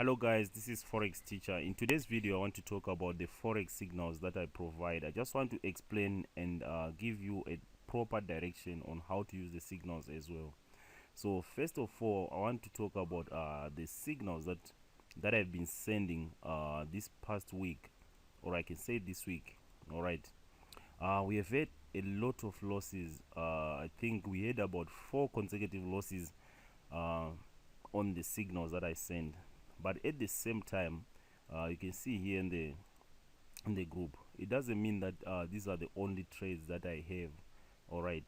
Hello guys, this is Forex Teacher. In today's video I want to talk about the Forex signals that I provide. I just want to explain and give you a proper direction on how to use the signals as well. So first of all, I want to talk about the signals that I've been sending this past week, or I can say this week. All right, we have had a lot of losses. I think we had about 4 consecutive losses on the signals that I send. But at the same time, you can see here in the group, it doesn't mean that these are the only trades that I have. All right,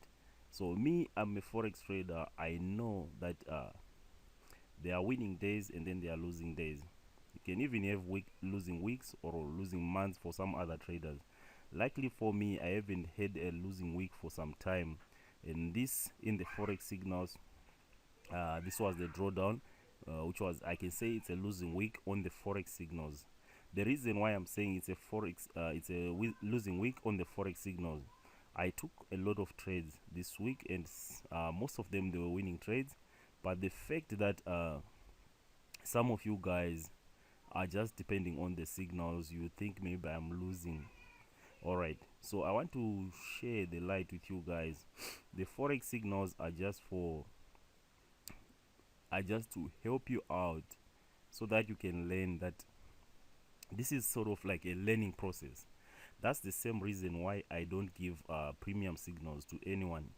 so me, I'm a forex trader. I know that there are winning days and then there are losing days. You can even have losing weeks or losing months for some other traders. Luckily for me, I haven't had a losing week for some time, and this in the forex signals, this was the drawdown, which was, I can say it's a losing week on the forex signals. The reason why I'm saying it's a losing week on the forex signals, I took a lot of trades this week, and most of them, they were winning trades. But the fact that some of you guys are just depending on the signals, you think maybe I'm losing. All right, so I want to share the light with you guys. The forex signals are just to help you out, so that you can learn that this is sort of like a learning process. That's the same reason why I don't give premium signals to anyone.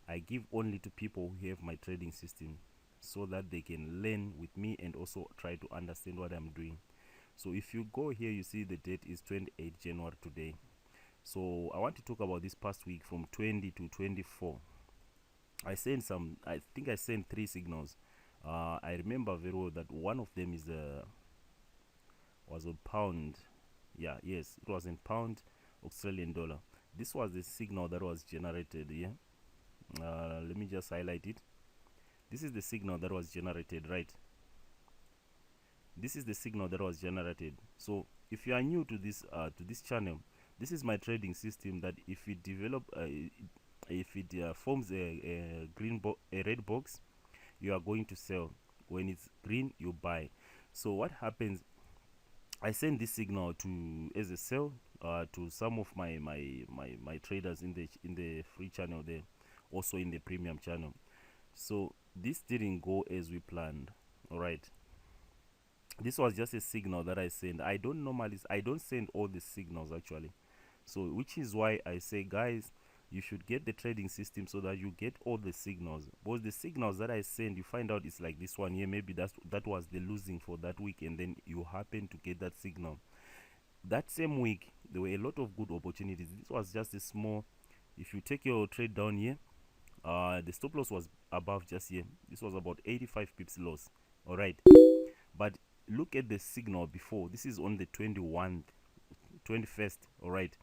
I give only to people who have my trading system, so that they can learn with me and also try to understand what I'm doing. So if you go here, you see the date is 28 January today. So I want to talk about this past week from 20 to 24. I think I sent 3 signals. I remember very well that one of them was a pound. Yes, it was in pound Australian dollar. This was the signal that was generated here. Let me just highlight it. This is the signal that was generated, right? This is the signal that was generated. So if you are new to this channel, this is my trading system, that if it forms a red box, you are going to sell. When it's green, you buy. So what happens, I send this signal as a sell to some of my traders in the free channel there, also in the premium channel. So this didn't go as we planned. All right, this was just a signal that I send. I don't send all the signals actually. So which is why I say, guys, you should get the trading system so that you get all the signals. Because the signals that I send, you find out it's like this one here, maybe that was the losing for that week, and then you happen to get that signal. That same week, there were a lot of good opportunities. This was just a small, if you take your trade down here, the stop loss was above just here. This was about 85 pips loss. All right, but look at the signal before. This is on the 21st, all right,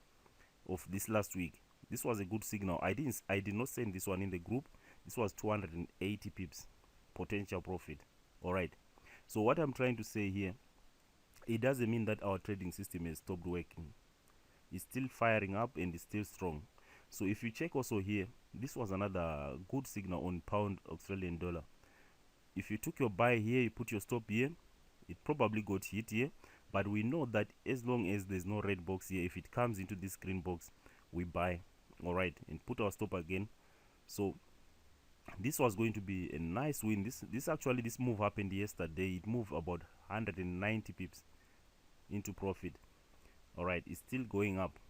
of this last week. This was a good signal. I did not send this one in the group. This was 280 pips potential profit. All right, so what I'm trying to say here, it doesn't mean that our trading system has stopped working. It's still firing up and it's still strong. So if you check also here, this was another good signal on pound Australian dollar. If you took your buy here, you put your stop here, it probably got hit here. But we know that as long as there's no red box here, if it comes into this green box, we buy. All right, and put our stop again. So this was going to be a nice win. This move happened yesterday. It moved about 190 pips into profit. All right, it's still going up.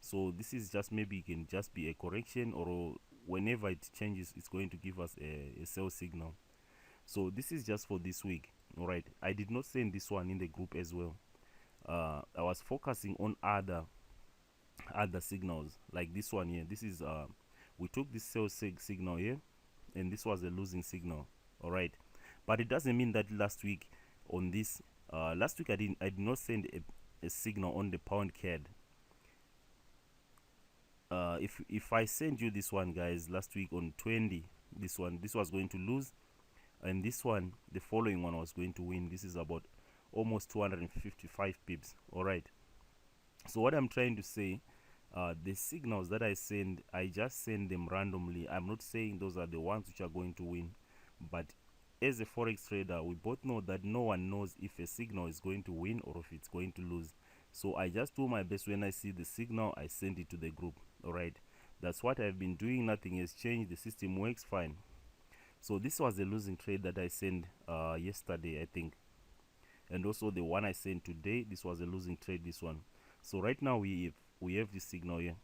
So this is just, maybe it can just be a correction, or whenever it changes, it's going to give us a sell signal. So this is just for this week. All right, I did not send this one in the group as well. I was focusing on other signals, like this one here. This is we took this sell signal here, and this was a losing signal. All right, but it doesn't mean that last week on this last week I did not send a signal on the pound CAD. If I send you this one, guys, last week on 20, this was going to lose, and this one, the following one, was going to win. This is about almost 255 pips. All right, so what I'm trying to say, the signals that I just send them randomly. I'm not saying those are the ones which are going to win, but as a forex trader, we both know that no one knows if a signal is going to win or if it's going to lose. So I just do my best. When I see the signal, I send it to the group. All right, that's what I've been doing. Nothing has changed. The system works fine. So this was a losing trade that I sent yesterday, I think, and also the one I sent today. This was a losing trade, this one. So right now we have this signal here,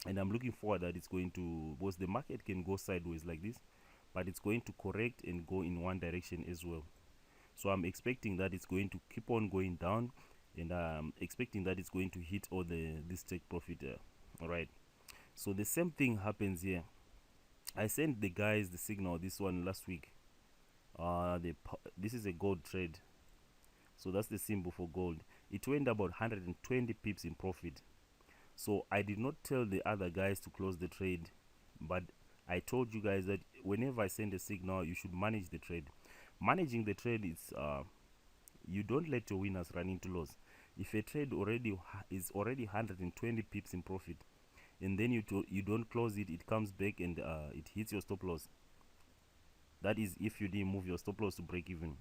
and I'm looking forward that it's going to, because the market can go sideways like this, but it's going to correct and go in one direction as well. So I'm expecting that it's going to keep on going down, and I'm expecting that it's going to hit all this take profit. All right, so the same thing happens here. I sent the guys the signal, this one, last week. This is a gold trade, so that's the symbol for gold. It went about 120 pips in profit. So I did not tell the other guys to close the trade, but I told you guys that whenever I send a signal, you should manage the trade. Managing the trade is you don't let your winners run into loss. If a trade is already 120 pips in profit, and then you don't close it, it comes back and it hits your stop loss. That is if you didn't move your stop loss to break even.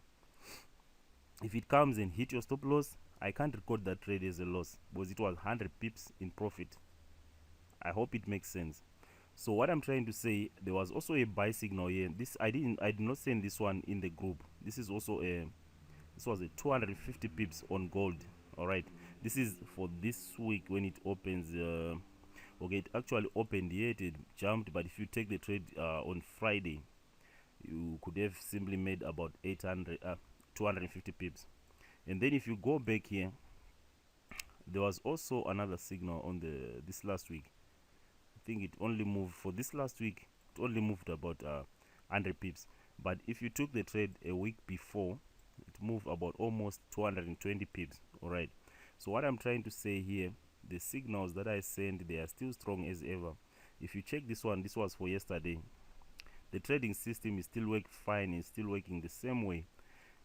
If it comes and hit your stop loss, I can't record that trade as a loss because it was 100 pips in profit. I hope it makes sense. So what I'm trying to say, there was also a buy signal here. This I did not send this one in the group. This is also this was a 250 pips on gold. All right, this is for this week when it opens. Okay, it actually opened here, it jumped, but if you take the trade on Friday, you could have simply made about 250 pips. And then if you go back here, there was also another signal on this last week. I think it only moved for this last week, it only moved about 100 pips. But if you took the trade a week before, it moved about almost 220 pips. All right, so what I'm trying to say here, the signals that I send, they are still strong as ever. If you check this one, this was for yesterday, the trading system is still working fine, it's still working the same way.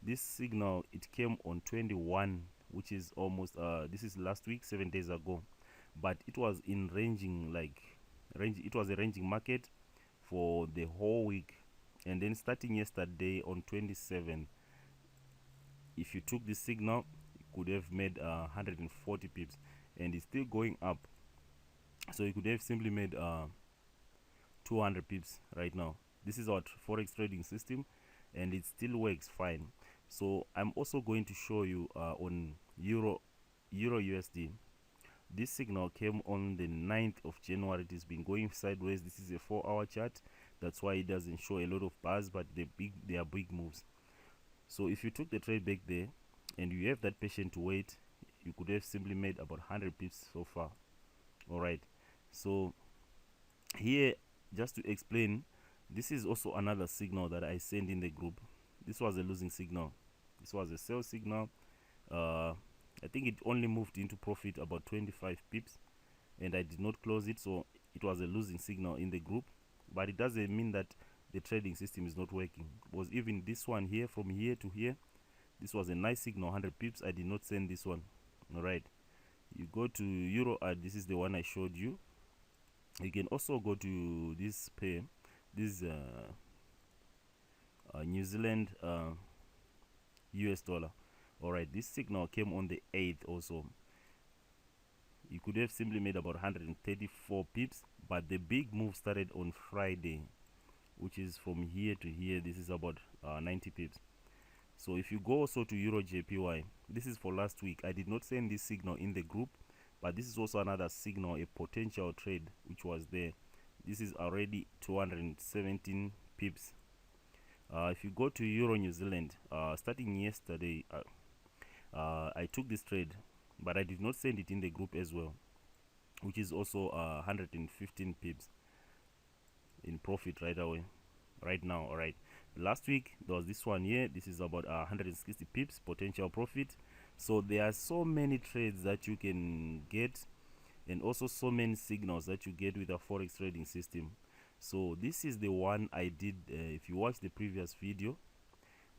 This signal, it came on 21, which is almost this is last week, 7 days ago, but it was in ranging, it was a ranging market for the whole week. And then starting yesterday on 27, if you took this signal, you could have made 140 pips, and it's still going up. So you could have simply made 200 pips right now. This is our forex trading system, and it still works fine. So I'm also going to show you on Euro USD. This signal came on the 9th of January. It has been going sideways. This is a 4-hour chart. That's why it doesn't show a lot of bars, but they are big moves. So if you took the trade back there and you have that patience to wait, you could have simply made about 100 pips so far. All right, so here, just to explain, this is also another signal that I sent in the group. This was a losing signal. This was a sell signal. I think it only moved into profit about 25 pips, and I did not close it, so it was a losing signal in the group. But it doesn't mean that the trading system is not working, because even this one here, from here to here, this was a nice signal, 100 pips. I did not send this one. All right, you go to Euro, this is the one I showed you. You can also go to this pair, this New Zealand US dollar. All right, this signal came on the 8th also. You could have simply made about 134 pips, but the big move started on Friday, which is from here to here. This is about 90 pips. So if you go also to Euro JPY, this is for last week. I did not send this signal in the group, but this is also another signal, a potential trade which was there. This is already 217 pips. If you go to Euro New Zealand, starting yesterday, I took this trade, but I did not send it in the group as well, which is also 115 pips in profit right away, right now. All right, last week there was this one here. This is about 160 pips potential profit. So there are so many trades that you can get, and also so many signals that you get with a forex trading system. So this is the one I did. If you watch the previous video,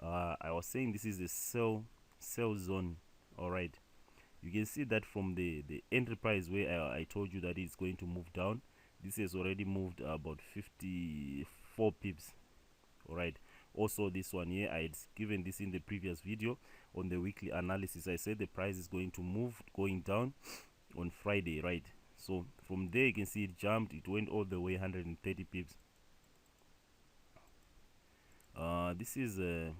I was saying this is the sell zone. All right, you can see that from the entry price where I told you that it's going to move down. This has already moved about 54 pips. All right, Also this one here, I had given this in the previous video on the weekly analysis. I said the price is going to move going down on Friday, right? So from there you can see it jumped, it went all the way 130 pips. This is a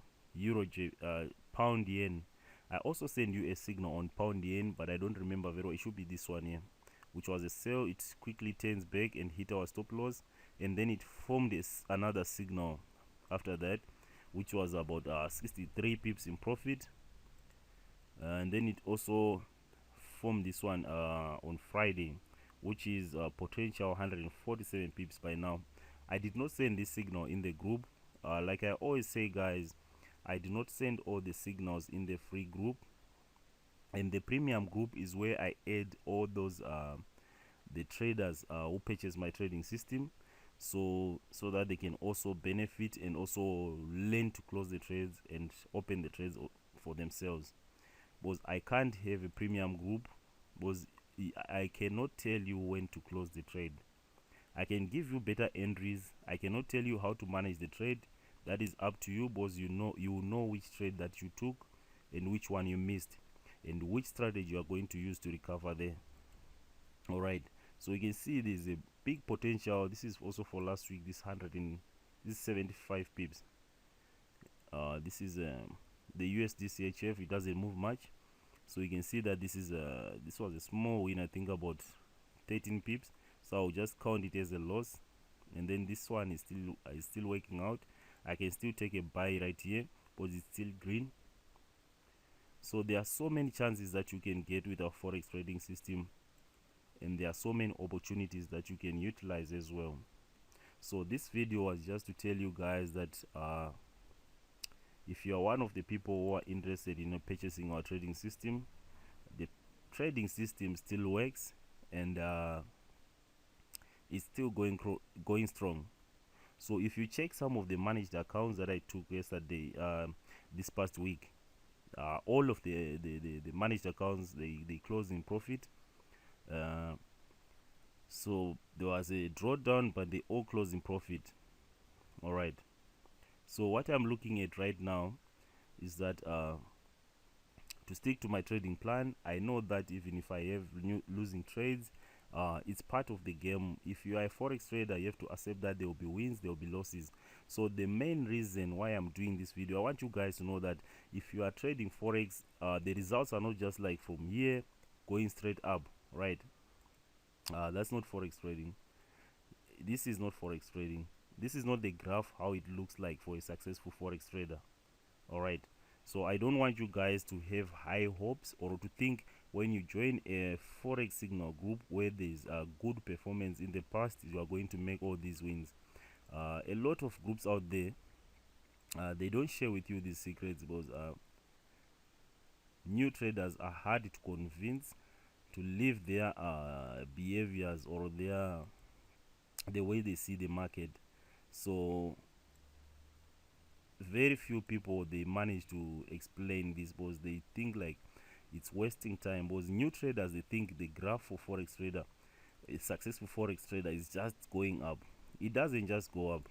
pound yen. I also send you a signal on pound yen, but I don't remember very well. It should be this one here, which was a sell. It quickly turns back and hit our stop loss, and then it formed another signal after that, which was about 63 pips in profit. And then it also formed this one on Friday, which is potential 147 pips by now. I did not send this signal in the group. Like I always say, guys, I do not send all the signals in the free group, and the premium group is where I add all those the traders who purchase my trading system, so that they can also benefit and also learn to close the trades and open the trades for themselves. Because I can't have a premium group, because I cannot tell you when to close the trade. I can give you better entries. I cannot tell you how to manage the trade. That is up to you, because you know which trade that you took and which one you missed, and which strategy you are going to use to recover there. All right, so you can see there's a big potential. This is also for last week. This 75 pips. This is the USD CHF. It doesn't move much, so you can see that this was a small win. I think about 13 pips. So I'll just count it as a loss, and then this one is still working out. I can still take a buy right here, but it's still green. So there are so many chances that you can get with our forex trading system, and there are so many opportunities that you can utilize as well. So this video was just to tell you guys that if you are one of the people who are interested in purchasing our trading system, the trading system still works, and it's still going strong. So if you check some of the managed accounts that I took yesterday, this past week, all of the managed accounts, they closed in profit. So there was a drawdown, but they all closed in profit. All right, so what I'm looking at right now is that to stick to my trading plan. I know that even if I have losing trades, it's part of the game. If you are a forex trader, you have to accept that there will be wins, there will be losses. So the main reason why I'm doing this video, I want you guys to know that if you are trading forex, the results are not just like from here going straight up, right? That's not forex trading. This is not forex trading. This is not the graph how it looks like for a successful forex trader. All right, so I don't want you guys to have high hopes or to think when you join a forex signal group where there's a good performance in the past, you are going to make all these wins. A lot of groups out there, they don't share with you these secrets, because new traders are hard to convince to leave their behaviors or the way they see the market. So very few people they manage to explain this, because they think like it's wasting time. Because new traders, they think the graph for forex trader, a successful forex trader, is just going up. It doesn't just go up.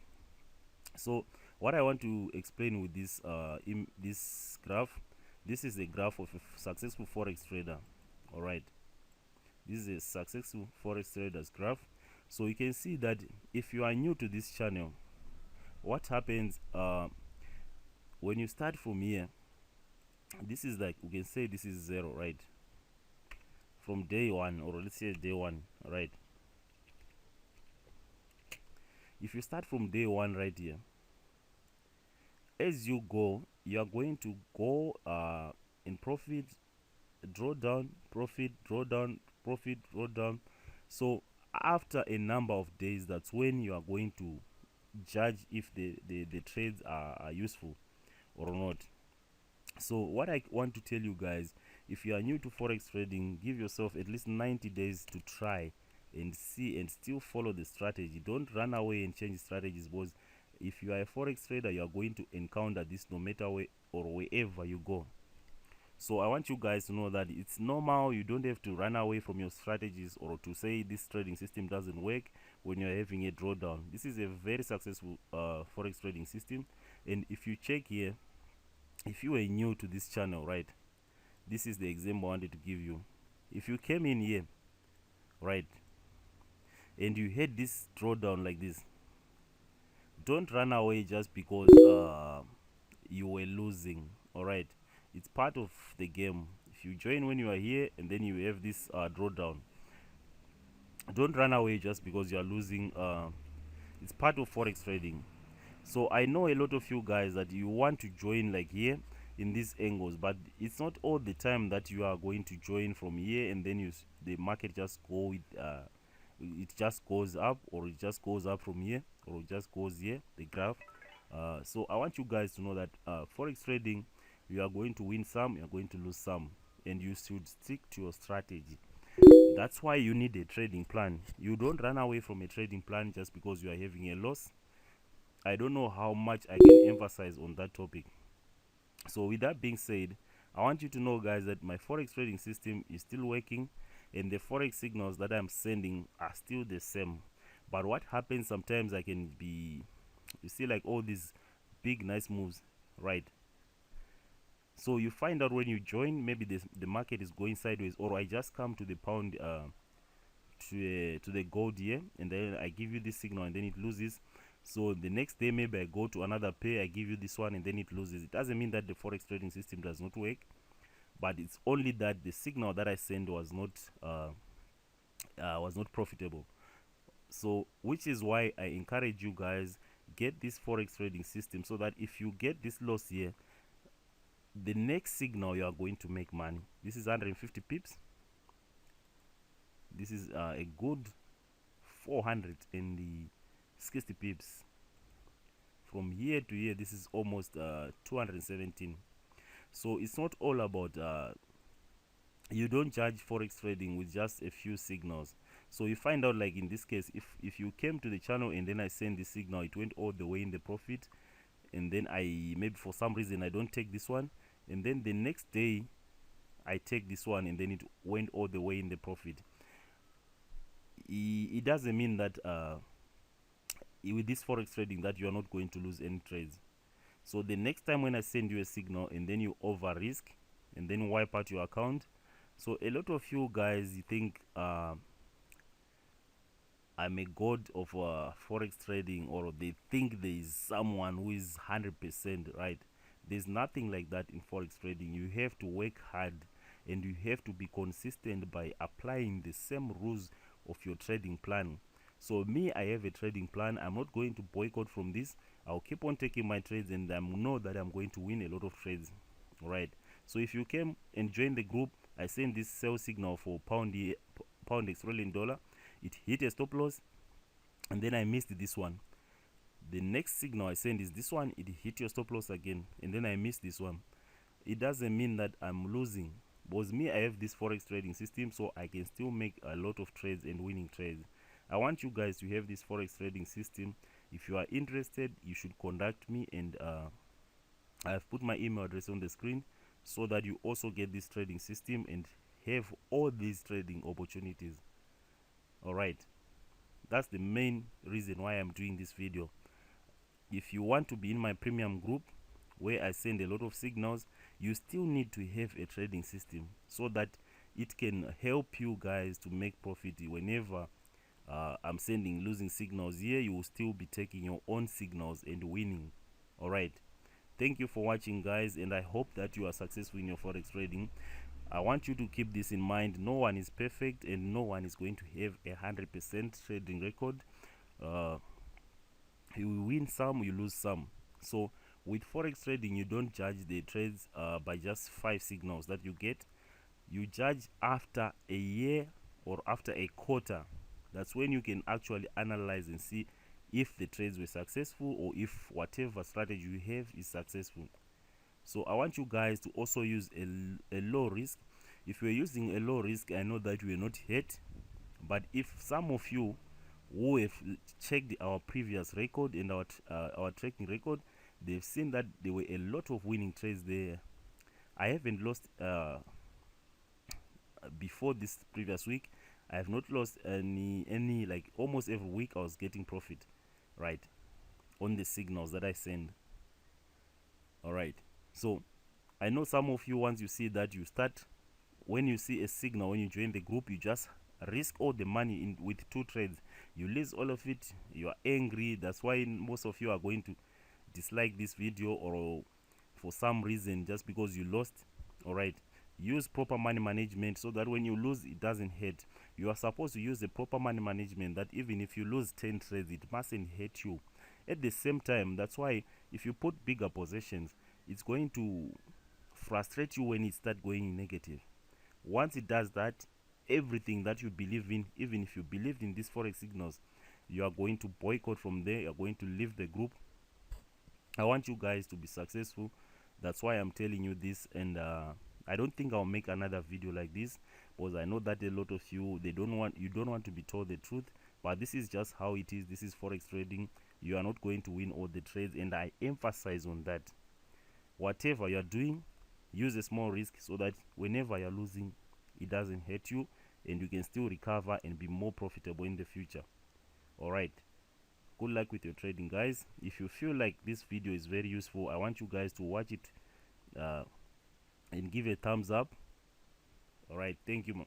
So what I want to explain with this in this graph, this is a graph of a successful forex trader. All right, this is a successful forex traders graph. So you can see that if you are new to this channel, what happens when you start from here, this is like, we can say this is 0, right? From day 1, or let's say day 1, right? If you start from day 1 right here, as you go, you are going to go in profit, draw down, profit, draw down, profit, draw down. So after a number of days, that's when you are going to judge if the trades are useful or not. So what I want to tell you guys, if you are new to forex trading, give yourself at least 90 days to try and see and still follow the strategy. Don't run away and change strategies, because if you are a forex trader, you are going to encounter this no matter where or wherever you go. So I want you guys to know that it's normal. You don't have to run away from your strategies or to say this trading system doesn't work when you're having a drawdown. This is a very successful forex trading system. And if you check here, if you are new to this channel, right, this is the example I wanted to give you. If you came in here, right, and you had this drawdown like this, don't run away just because you were losing. All right, it's part of the game. If you join when you are here and then you have this drawdown, don't run away just because you are losing. It's part of forex trading. So I know a lot of you guys that you want to join like here in these angles, but it's not all the time that you are going to join from here and then the market just go with it just goes up, or it just goes up from here, or it just goes here, the graph. So I want you guys to know that forex trading, you are going to win some, you are going to lose some, and you should stick to your strategy. That's why you need a trading plan. You don't run away from a trading plan just because you are having a loss. I don't know how much I can emphasize on that topic. So with that being said, I want you to know, guys, that my forex trading system is still working, and the forex signals that I'm sending are still the same. But what happens sometimes, I can be, you see, like all these big nice moves, right? So you find out when you join, maybe the market is going sideways, or I just come to the pound to the gold here, and then I give you this signal and then it loses. So the next day maybe I go to another pair, I give you this one and then it loses. It doesn't mean that the forex trading system does not work, but it's only that the signal that I sent was not profitable. So which is why I encourage you guys, get this forex trading system, so that if you get this loss here, the next signal you are going to make money. This is 150 pips. This is a good 460 pips. From here to here, this is almost 217. So it's not all about you don't judge forex trading with just a few signals. So you find out, like in this case, if you came to the channel and then I send the signal, it went all the way in the profit, and then I maybe for some reason I don't take this one, and then the next day I take this one and then it went all the way in the profit. It doesn't mean that with this forex trading that you are not going to lose any trades. So the next time when I send you a signal and then you over risk and then wipe out your account, so a lot of you guys, you think I'm a god of forex trading, or they think there is someone who is 100% right. There's nothing like that in forex trading. You have to work hard and you have to be consistent by applying the same rules of your trading plan. So me, I have a trading plan. I'm not going to boycott from this. I'll keep on taking my trades, and I know that I'm going to win a lot of trades. All right. So if you came and joined the group, I sent this sell signal for pound Australian dollar. It hit a stop loss, and then I missed this one. The next signal I send is this one. It hit your stop loss again, and then I missed this one. It doesn't mean that I'm losing, because me, I have this forex trading system, so I can still make a lot of trades and winning trades. I want you guys to have this forex trading system. If you are interested, you should contact me, and I've put my email address on the screen, so that you also get this trading system and have all these trading opportunities. All right, that's the main reason why I'm doing this video. If you want to be in my premium group, where I send a lot of signals, you still need to have a trading system, so that it can help you guys to make profit. Whenever I'm sending losing signals here, you will still be taking your own signals and winning. All right, thank you for watching, guys, and I hope that you are successful in your forex trading. I want you to keep this in mind. No one is perfect, and no one is going to have 100% trading record. You win some, you lose some. So with forex trading, you don't judge the trades by just 5 signals that you get. You judge after a year or after a quarter. That's when you can actually analyze and see if the trades were successful, or if whatever strategy you have is successful. So I want you guys to also use a low risk. If you're using a low risk, I know that you will not hit, but if some of you who have checked our previous record and our tracking record, they've seen that there were a lot of winning trades there. I haven't lost before this previous week. I have not lost any like almost every week I was getting profit, right, on the signals that I send. All right, so I know some of you, once you see that, you start, when you see a signal, when you join the group, you just risk all the money in with 2 trades. You lose all of it, you are angry. That's why most of you are going to dislike this video, or for some reason, just because you lost. All right, use proper money management so that when you lose, it doesn't hurt. You are supposed to use the proper money management that even if you lose 10 trades, it mustn't hurt you. At the same time, that's why if you put bigger positions, it's going to frustrate you when it start going negative. Once it does that, everything that you believe in, even if you believed in these forex signals, you are going to boycott from there. You're going to leave the group. I want you guys to be successful. That's why I'm telling you this. And I don't think I'll make another video like this, because I know that a lot of you, you don't want to be told the truth. But this is just how it is. This is forex trading. You are not going to win all the trades, and I emphasize on that. Whatever you're doing, use a small risk so that whenever you're losing, it doesn't hurt you, and you can still recover and be more profitable in the future. All right, good luck with your trading, guys. If you feel like this video is very useful, I want you guys to watch it and give a thumbs up. All right, thank you.